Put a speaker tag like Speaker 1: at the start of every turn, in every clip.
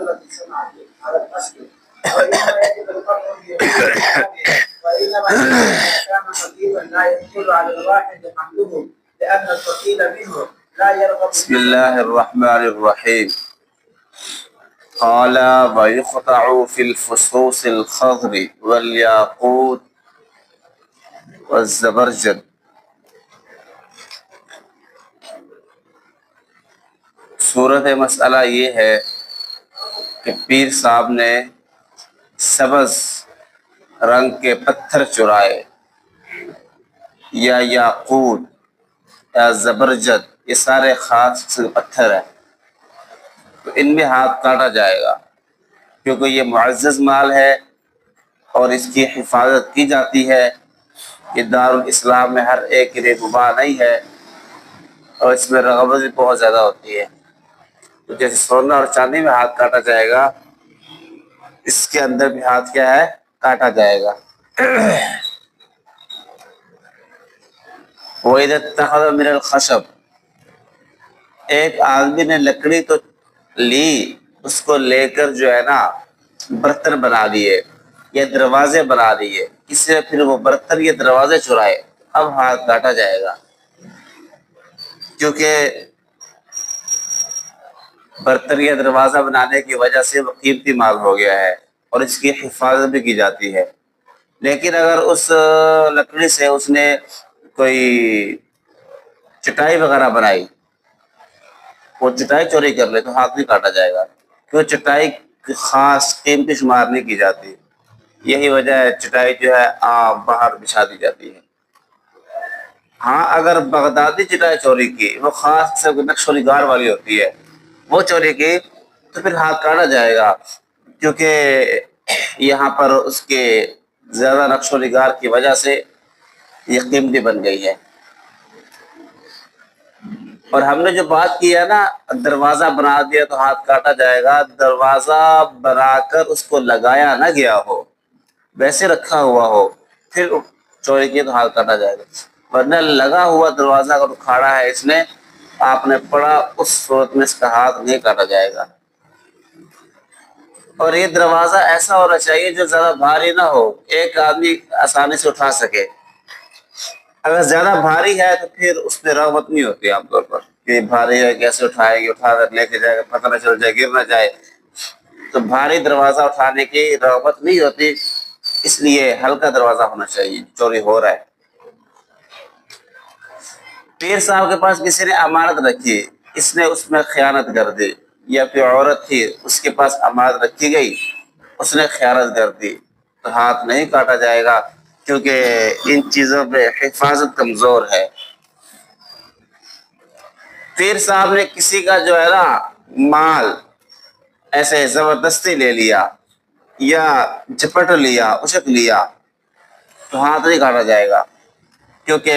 Speaker 1: بسم اللہ الرحمن الرحیم. قال ويقطع في الفصوص الخضر والياقوت والزبرجد. صورت مسئلہ یہ ہے کہ پیر صاحب نے سبز رنگ کے پتھر چرائے یا یاقوت یا زبرجد، یہ سارے خاص قسم کے پتھر ہیں، تو ان میں ہاتھ کاٹا جائے گا کیونکہ یہ معزز مال ہے اور اس کی حفاظت کی جاتی ہے. یہ دارالاسلام میں ہر ایک کے لیے مباح نہیں ہے اور اس میں رغبت بھی بہت زیادہ ہوتی ہے. تو جیسے سونا اور چاندی میں ہاتھ کاٹا جائے گا، اس کے اندر بھی ہاتھ کیا ہے، کاٹا جائے گا. وَإِذَا اتَّخَذَ مِنَ الْخَشَبِ، ایک آدمی نے لکڑی تو لی، اس کو لے کر جو ہے نا برتن بنا لیے یا دروازے بنا لیے، اس سے پھر وہ برتن یا دروازے چرائے، اب ہاتھ کاٹا جائے گا کیونکہ برتن یا دروازہ بنانے کی وجہ سے وہ قیمتی مال ہو گیا ہے اور اس کی حفاظت بھی کی جاتی ہے. لیکن اگر اس لکڑی سے اس نے کوئی چٹائی وغیرہ بنائی، وہ چٹائی چوری کر لے تو ہاتھ نہیں کاٹا جائے گا کیوں چٹائی خاص قیمتی شمار نہیں کی جاتی. یہی وجہ ہے چٹائی جو ہے عام باہر بچھا دی جاتی ہے. ہاں اگر بغدادی چٹائی چوری کی، وہ خاص نقش و نگار والی ہوتی ہے، وہ چوری کی تو پھر ہاتھ کاٹا جائے گا کیونکہ یہاں پر اس کے زیادہ نقش و نگار کی وجہ سے یہ قیمتی بن گئی ہے. اور ہم نے جو بات کی ہے نا دروازہ بنا دیا تو ہاتھ کاٹا جائے گا، دروازہ بنا کر اس کو لگایا نہ گیا ہو، ویسے رکھا ہوا ہو، پھر چوری کیے تو ہاتھ کاٹا جائے گا. ورنہ لگا ہوا دروازہ اگر اکھاڑا ہے اس نے، آپ نے پڑھا، اس صورت میں اس کا ہاتھ نہیں کاٹا جائے گا. اور یہ دروازہ ایسا ہونا چاہیے جو زیادہ بھاری نہ ہو، ایک آدمی آسانی سے اٹھا سکے. اگر زیادہ بھاری ہے تو پھر اس میں رغبت نہیں ہوتی عام طور پر کہ بھاری ہے کیسے اٹھائے گی، اٹھا کر لے کے جائے گا، پتہ نہ چل جائے، گر نہ جائے. تو بھاری دروازہ اٹھانے کی رغبت نہیں ہوتی، اس لیے ہلکا دروازہ ہونا چاہیے. چوری ہو رہا ہے، پیر صاحب کے پاس کسی نے امانت رکھی، اس نے اس میں خیانت کر دی، یا پھر عورت تھی اس کے پاس امانت رکھی گئی، اس نے خیانت کر دی، تو ہاتھ نہیں کاٹا جائے گا کیونکہ ان چیزوں پہ حفاظت کمزور ہے. پیر صاحب نے کسی کا جو ہے نا مال ایسے زبردستی لے لیا یا جھپٹ لیا، اچک لیا، تو ہاتھ نہیں کاٹا جائے گا کیونکہ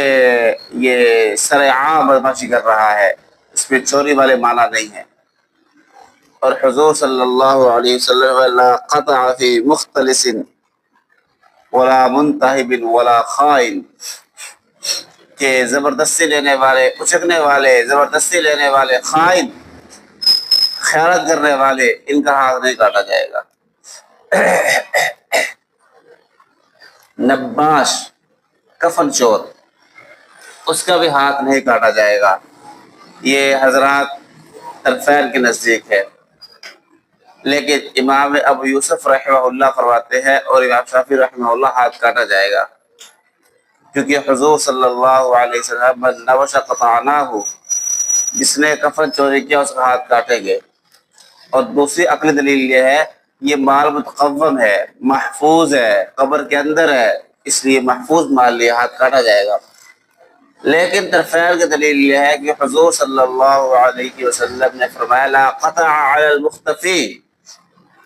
Speaker 1: یہ سرعام بدماشی کر رہا ہے، اس میں چوری والے معنی نہیں ہے. اور حضور صلی اللہ علیہ وسلم لا قطع فی مختلس ولا منتہب ولا خائن، کہ زبردستی لینے والے، اچکنے والے، زبردستی لینے والے، خائن، خیانت کرنے والے، ان کا ہاتھ نہیں کاٹا جائے گا. نباش، کفن چور، اس کا بھی ہاتھ نہیں کاٹا جائے گا. یہ حضرات طرفین کے نزدیک ہے، لیکن امام ابو یوسف رحمہ اللہ فرماتے ہیں اور امام شافعی رحمہ اللہ ہاتھ کاٹا جائے گا کیونکہ حضور صلی اللہ علیہ وسلم من نبش قطعناہ، جس نے کفن چوری کیا اس کا ہاتھ کاٹیں گے. اور دوسری عقلی دلیل یہ ہے یہ مال متقوم ہے، محفوظ ہے، قبر کے اندر ہے، اس لیے محفوظ مال لیے ہاتھ کاٹا جائے گا. لیکن طرفین کی دلیل یہ ہے کہ حضور صلی اللہ علیہ وسلم نے فرمایا لا قطع علی المختفی،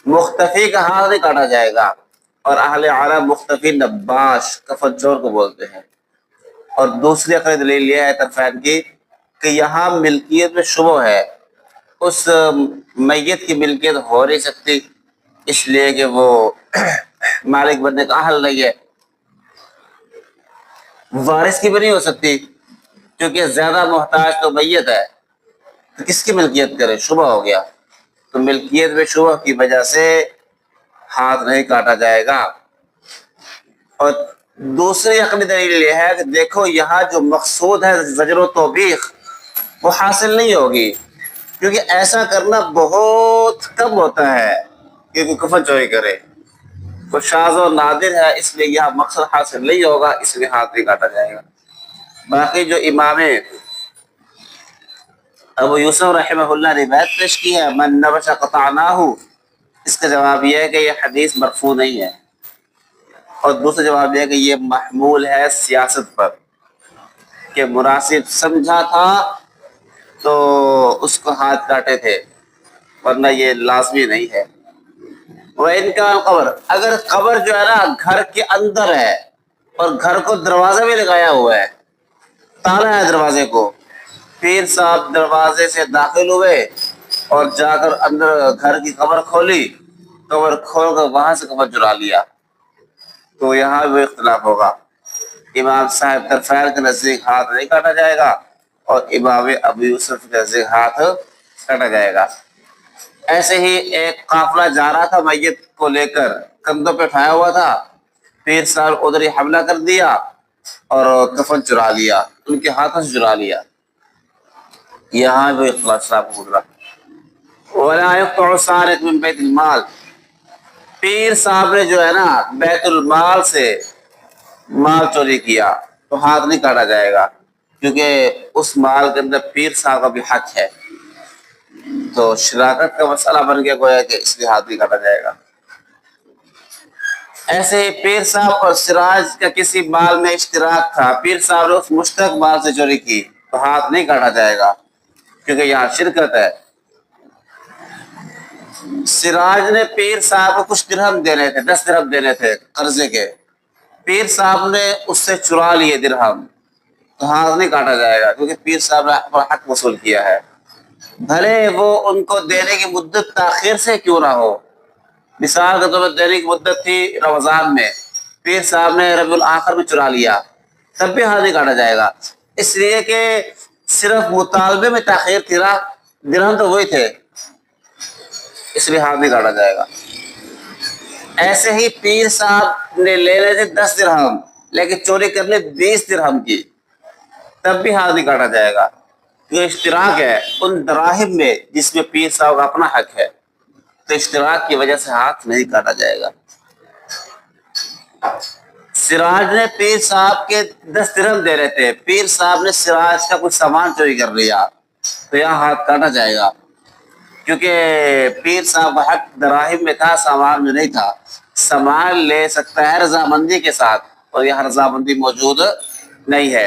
Speaker 1: مختفی کا ہاتھ نہیں کاٹا جائے گا. اور اہل عرب مختفی نباش، کفن چور کو بولتے ہیں. اور دوسری عقلی دلیل یہ ہے طرفین کی کہ یہاں ملکیت میں شبہ ہے، اس میت کی ملکیت ہو نہیں سکتی اس لیے کہ وہ مالک بننے کا اہل نہیں ہے. وارث کی بھی نہیں ہو سکتی کیونکہ زیادہ محتاج تو میت ہے، تو کس کی ملکیت کرے، شبہ ہو گیا. تو ملکیت میں شبہ کی وجہ سے ہاتھ نہیں کاٹا جائے گا۔ اور دوسری عقلی دلیل یہ ہے کہ دیکھو یہاں جو مقصود ہے زجر و توبیخ وہ حاصل نہیں ہوگی، کیونکہ ایسا کرنا بہت کم ہوتا ہے کہ کوئی کفن چوری کرے، وہ شاذ و نادر ہے، اس لیے یہاں مقصد حاصل نہیں ہوگا، اس لیے ہاتھ نہیں کاٹا جائے گا۔ باقی جو امام ابو یوسف رحمہ اللہ نے روایت پیش کی ہے من نبش قطعناہ، اس کا جواب یہ ہے کہ یہ حدیث مرفوع نہیں ہے، اور دوسرا جواب یہ ہے کہ یہ محمول ہے سیاست پر، کہ مناسب سمجھا تھا تو اس کو ہاتھ کاٹے تھے، ورنہ یہ لازمی نہیں ہے۔ وہ ان کا قبر، اگر قبر جو ہے نا گھر کے اندر ہے اور گھر کو دروازہ بھی لگایا ہوا ہے، تالا ہے دروازے کو، پیر صاحب دروازے سے داخل ہوئے اور جا کر اندر گھر کی قبر کھولی، قبر کھول کر وہاں سے قبر چرا لیا، تو یہاں بھی اختلاف ہوگا۔ امام صاحب طرفین کے نزدیک ہاتھ نہیں کاٹا جائے گا، اور امام ابو یوسف کے نزدیک ہاتھ کاٹا جائے گا۔ ایسے ہی ایک قافلہ جا رہا تھا میت کو لے کر، کندھوں پہ اٹھایا ہوا تھا، پیر صاحب ادھر ہی حملہ کر دیا اور کفن چرا لیا، ان کے ہاتھوں سے چرا لیا، یہاں بھی اختلاف صاحب گزرا۔ وَلَا يَقْطَعُ سَارِقٌ مِنْ بَيْتِ الْمَالِ، پیر صاحب نے جو ہے نا بیت المال سے مال چوری کیا تو ہاتھ نہیں کاٹا جائے گا، کیونکہ اس مال کے اندر پیر صاحب کا بھی حق ہے، تو شراکت کا مسئلہ بن گیا گویا کہ اس لیے ہاتھ نہیں کاٹا جائے گا۔ ایسے ہی پیر صاحب اور سراج کا کسی مال میں اشتراک تھا، پیر صاحب نے اس مشترک مال سے چوری کی تو ہاتھ نہیں کاٹا جائے گا، کیونکہ یہاں شرکت ہے۔ سراج نے پیر صاحب کو کچھ درہم دینے تھے، 10 درہم دینے تھے قرضے کے، پیر صاحب نے اس سے چرا لیے درہم، تو ہاتھ نہیں کاٹا جائے گا، کیونکہ پیر صاحب نے اپنا حق وصول کیا ہے، بھلے وہ ان کو دینے کی مدت تاخیر سے کیوں نہ ہو۔ مثال کے طور پر دینے کی مدت تھی رمضان میں، پیر صاحب نے ربیع الاخر میں چرا لیا، تب بھی ہاتھ نہیں کاٹا جائے گا، اس لیے کہ صرف مطالبے میں تاخیر تھی نا، درہم تو وہی تھے، اس لیے ہاتھ نہیں کاٹا جائے گا۔ ایسے ہی پیر صاحب نے لے لے تھے 10 درہم لیکن چوری کر لے 20 درہم کی، تب بھی ہاتھ نہیں کاٹا جائے گا، جو اشتراک ہے ان دراہم میں جس میں پیر صاحب کا اپنا حق ہے، تو اشتراک کی وجہ سے ہاتھ نہیں کاٹا جائے گا۔ سراج نے پیر صاحب کے 10 درہم دے رہے تھے، پیر صاحب نے سراج کا کچھ سامان چوری کر لیا تو یہاں ہاتھ کاٹا جائے گا، کیونکہ پیر صاحب کا حق دراہم میں تھا، سامان میں نہیں تھا، سامان لے سکتا ہے رضامندی کے ساتھ، اور یہاں رضامندی موجود نہیں ہے،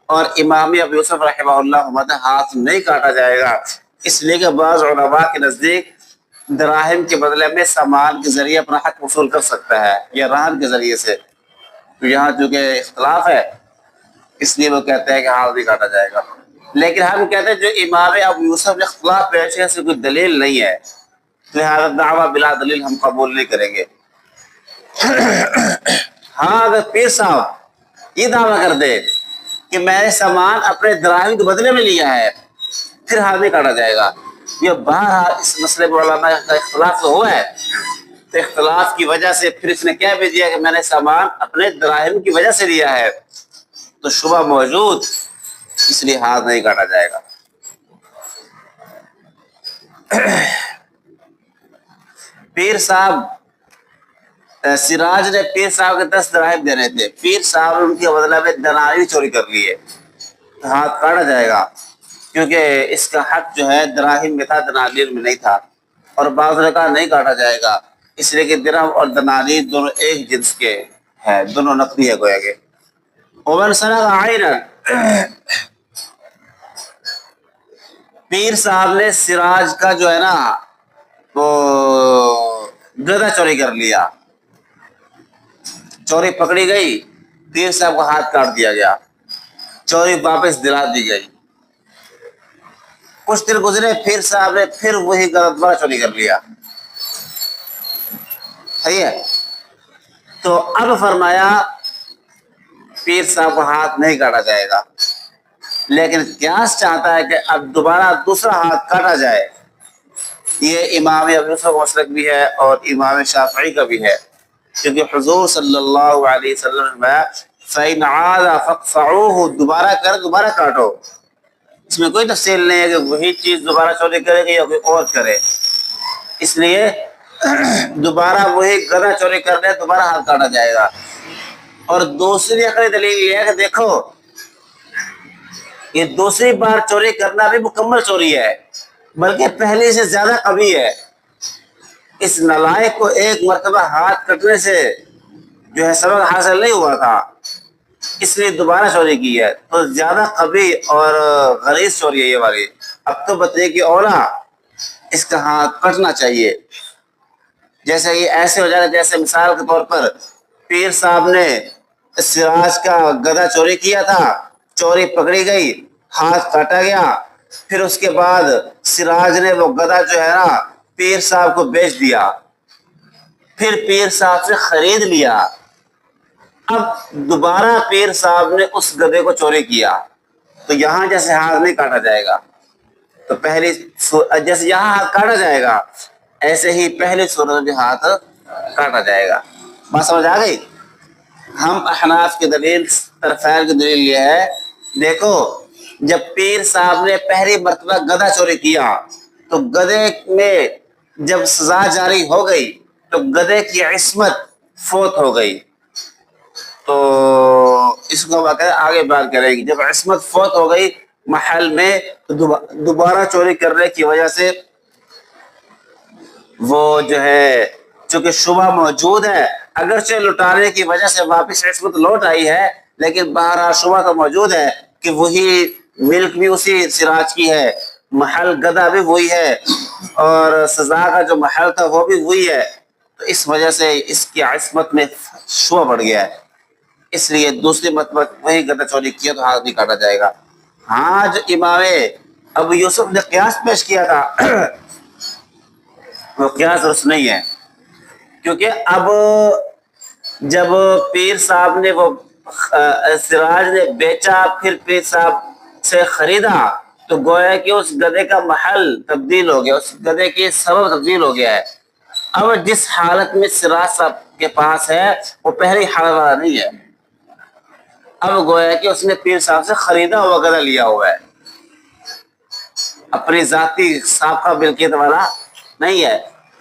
Speaker 1: اور امام ابو یوسف رحمہ اللہ ہاتھ نہیں کاٹا جائے گا، اس لیے کہ بعض علماء کے نزدیک دراہم کے بدلے میں سامان کے ذریعے اپنا حق وصول کر سکتا ہے یا رہن کے ذریعے سے، تو یہاں چونکہ اختلاف ہے اس لیے وہ کہتے ہیں کہ ہاتھ نہیں کاٹا جائے گا۔ لیکن ہم کہتے ہیں جو امام ابو یوسف نے اختلاف پیش ہے اس سے کوئی دلیل نہیں ہے، لہذا دعویٰ بلا دلیل ہم قبول نہیں کریں گے۔ ہاں اگر پیر صاحب یہ دعویٰ کر دے کہ میں نے سامان اپنے دراہم کے بدلے میں لیا ہے، پھر ہاتھ نہیں کاٹا جائے گا۔ یہ بہرحال اس مسئلے پر علماء کا اختلاف تو ہوا ہے، تو اختلاف کی وجہ سے پھر اس نے کیا بھی دیا کہ میں نے سامان اپنے دراہم کی وجہ سے لیا ہے، تو شبہ موجود، اس لیے ہاتھ نہیں کاٹا جائے گا۔ پیر صاحب سراج نے پیر صاحب کے 10 دراہم دینے تھے، پیر صاحب نے ان کے بدلہ میں دناری چوری کر لیے، تو ہاتھ کاٹا جائے گا، کیونکہ اس کا حق جو ہے دراہم میں تھا، دنانیر میں نہیں تھا، اور بعض نے کہا نہیں کاٹا جائے گا، اس لیے کہ درہم اور دنانیر دونوں ایک جنس کے ہیں، دونوں نقدی ہے گویا کہ۔ ومن سرق عینا، پیر صاحب نے سراج کا جو ہے نا وہ گدھا چوری کر لیا، چوری پکڑی گئی، پیر صاحب کا ہاتھ کاٹ دیا گیا، چوری واپس دلا دی گئی، کچھ دن گزرے پیر صاحب نے پھر وہی گدھا دوبارہ چوری کر لیا، صحیح ہے، تو اب فرمایا پیر صاحب کا ہاتھ نہیں کاٹا جائے گا، لیکن قیاس چاہتا ہے کہ اب دوبارہ دوسرا ہاتھ کاٹا جائے، یہ امام ابو یوسف کا مسلک بھی ہے اور امام شافعی کا بھی ہے، کیونکہ حضور صلی اللہ علیہ وسلم نے فرمایا فَإِنْ عَادَ فَاقْطَعُوهُ، دوبارہ کر دوبارہ کاٹو۔ اس میں کوئی تفصیل نہیں ہے کہ وہی چیز دوبارہ چوری کرے گی یا کوئی اور کرے، اس لیے دوبارہ وہی گدھا چوری کرنے دوبارہ ہاتھ کاٹا جائے گا۔ اور دوسری عقلی دلیل یہ ہے کہ دیکھو یہ دوسری بار چوری کرنا بھی مکمل چوری ہے، بلکہ پہلے سے زیادہ قوی ہے۔ اس نالائق کو ایک مرتبہ ہاتھ کٹنے سے جو ہے سبق حاصل نہیں ہوا تھا، اس لیے دوبارہ چوری کی ہے، تو زیادہ قوی اور غلیظ چوری ہے یہ والی۔ اب تو بتائیے کہ اولا اس کا ہاتھ کٹنا چاہیے۔ جیسے یہ ایسے ہو جائے گا جیسے مثال کے طور پر پیر صاحب نے سراج کا گدھا چوری کیا تھا، چوری پکڑی گئی، ہاتھ کاٹا گیا، پھر اس کے بعد سراج نے وہ گدھا جو ہے نا پیر صاحب کو بیچ دیا، پھر پیر صاحب سے خرید لیا۔ اب دوبارہ پیر صاحب نے اس گدھے کو چوری کیا، تو یہاں جیسے ہاتھ نہیں کاٹا جائے گا، تو پہلی جیسے یہاں ہاتھ کاٹا جائے گا ایسے ہی پہلی صورت میں بھی ہاتھ کاٹا جائے گا۔ بات سمجھ آ گئی؟ ہم احناف کی دلیل طرفین کی دلیل یہ ہے، دیکھو جب پیر صاحب نے پہلی مرتبہ گدھا چوری کیا تو گدھے میں جب سزا جاری ہو گئی تو گدھے کی عصمت فوت ہو گئی، تو اس کو واقعہ آگے بات کرے گی۔ جب عصمت فوت ہو گئی محل میں تو دوبارہ چوری کرنے کی وجہ سے وہ جو ہے چونکہ شبہ موجود ہے، اگرچہ لٹانے کی وجہ سے واپس عصمت لوٹ آئی ہے، لیکن بہرحال شبہ تو موجود ہے کہ وہی ملک بھی اسی سراج کی ہے، محل گدھا بھی وہی ہے، اور سزا کا جو محل تھا وہ بھی وہی ہے، تو اس وجہ سے اس کی عصمت میں شبہ بڑھ گیا ہے، اس لیے دوسری مرتبہ وہی گدھا چوری کیا تو ہاتھ نہیں کاٹا جائے گا۔ ہاں جو امام ابو یوسف نے قیاس پیش کیا تھا وہ قیاس درست نہیں ہے، کیونکہ اب جب پیر صاحب نے وہ سراج نے بیچا پھر پیر صاحب سے خریدا تو گویا کہ اس گدھے کا محل تبدیل ہو گیا، اس گدھے کی سبب تبدیل ہو گیا ہے۔ اب جس حالت میں سراج صاحب کے پاس ہے وہ پہلی حالت والا نہیں ہے، اب گویا کہ اس نے پیر صاحب سے خریدا ہوا گدھا لیا ہوا ہے، اپنی ذاتی سابقہ ملکیت والا نہیں ہے۔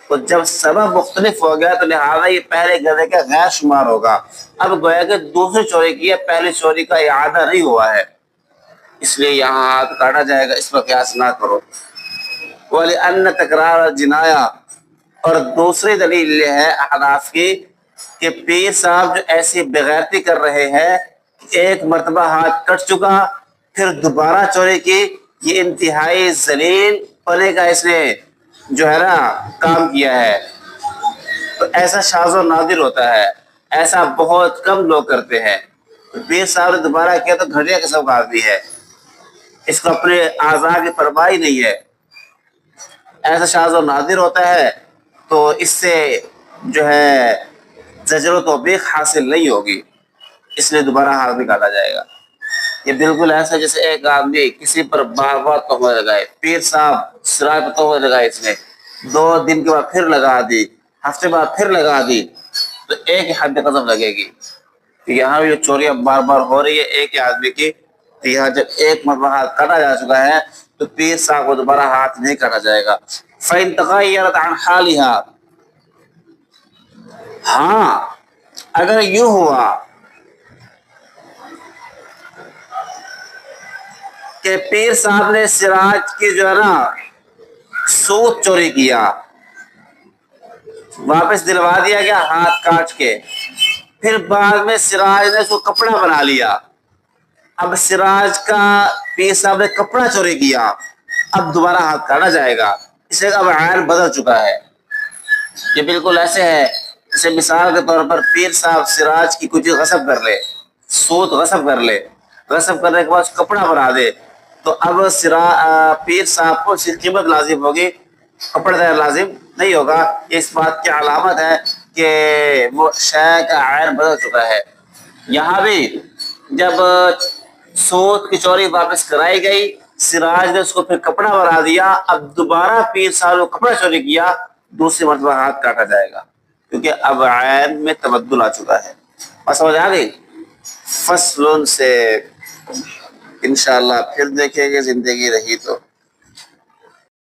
Speaker 1: تو جب سبب مختلف ہو گیا تو لہٰذا یہ پہلے گدھے کا غیر شمار ہوگا۔ اب گویا کہ دوسری چوری کی ہے، پہلی چوری کا اعادہ نہیں ہوا ہے، اس لیے یہاں ہاتھ کاٹا جائے گا، اس پر قیاس نہ کرو۔ وَلِأَنَّ تَكْرَارَ الْجِنَایَةِ، اور دوسری دلیل یہ ہے احناف کی کہ پیر صاحب جو ایسی بغیرتی کر رہے ہیں، ایک مرتبہ ہاتھ کٹ چکا پھر دوبارہ چوری کی، یہ انتہائی ذلیل پنے کا اس نے جو ہے نا کام کیا ہے، تو ایسا شاذ و نادر ہوتا ہے، ایسا بہت کم لوگ کرتے ہیں۔ پیر صاحب نے دوبارہ کیا تو گھٹیا قسم کا آدمی ہے، اس کو اپنے اعضاء کی پرواہ نہیں ہے، ایسا شاذ و نادر ہوتا ہے، تو اس سے جو ہے زجر و توبیخ حاصل نہیں ہوگی، اس لیے دوبارہ ہاتھ نہیں کاٹا جائے گا۔ یہ بالکل ایسا جیسے ایک آدمی کسی پر بار بار تہمت لگائے، پیر صاحب سراج پر تہمت لگائے، اس نے 2 دن کے بعد پھر لگا دی، ہفتے بعد پھر لگا دی، تو ایک ہی حد قدم لگے گی۔ یہاں بھی جو چوریاں بار بار ہو رہی ہے ایک ہی آدمی کی، تو یہاں جب ایک مرتبہ ہاتھ کاٹا جا چکا ہے تو پیر صاحب کو دوبارہ ہاتھ نہیں کاٹا جائے گا۔ فَإِن تَغَيَّرَتْ عَنْ حَالِهَا، ہاں اگر یوں ہوا کہ پیر صاحب نے سراج کی جو ہے نا سود چوری کیا، واپس دلوا دیا گیا ہاتھ کاٹ کے، پھر بعد میں سراج نے اس کو کپڑا بنا لیا، اب سراج کا پیر صاحب نے کپڑا چوری کیا، اب دوبارہ ہاتھ کاٹا جائے گا، اس لیے اب عین بدل چکا ہے۔ یہ بالکل ایسے ہے جیسے مثال کے طور پر پیر صاحب سراج کی کچھ غصب کر لے، سود غصب کر لے، غصب کرنے کے بعد کپڑا بنا دے، تو اب پیر صاحب کو اس کی قیمت لازم ہوگی، کپڑا دینا لازم نہیں ہوگا۔ یہ اس بات کی علامت ہے کہ وہ شے کا عین بدل چکا ہے۔ یہاں بھی جب سود کی چوری واپس کرائی گئی سراج نے اس کو پھر کپڑا بنا دیا. اب دوبارہ پیر صاحب کو کپڑا چوری کیا, دوسری مرتبہ ہاتھ کاٹا جائے گا, کیونکہ اب عین میں تبدل آ چکا ہے. بس سمجھ آ گئی؟ فصل سے انشاءاللہ پھر دیکھیں گے زندگی رہی تو.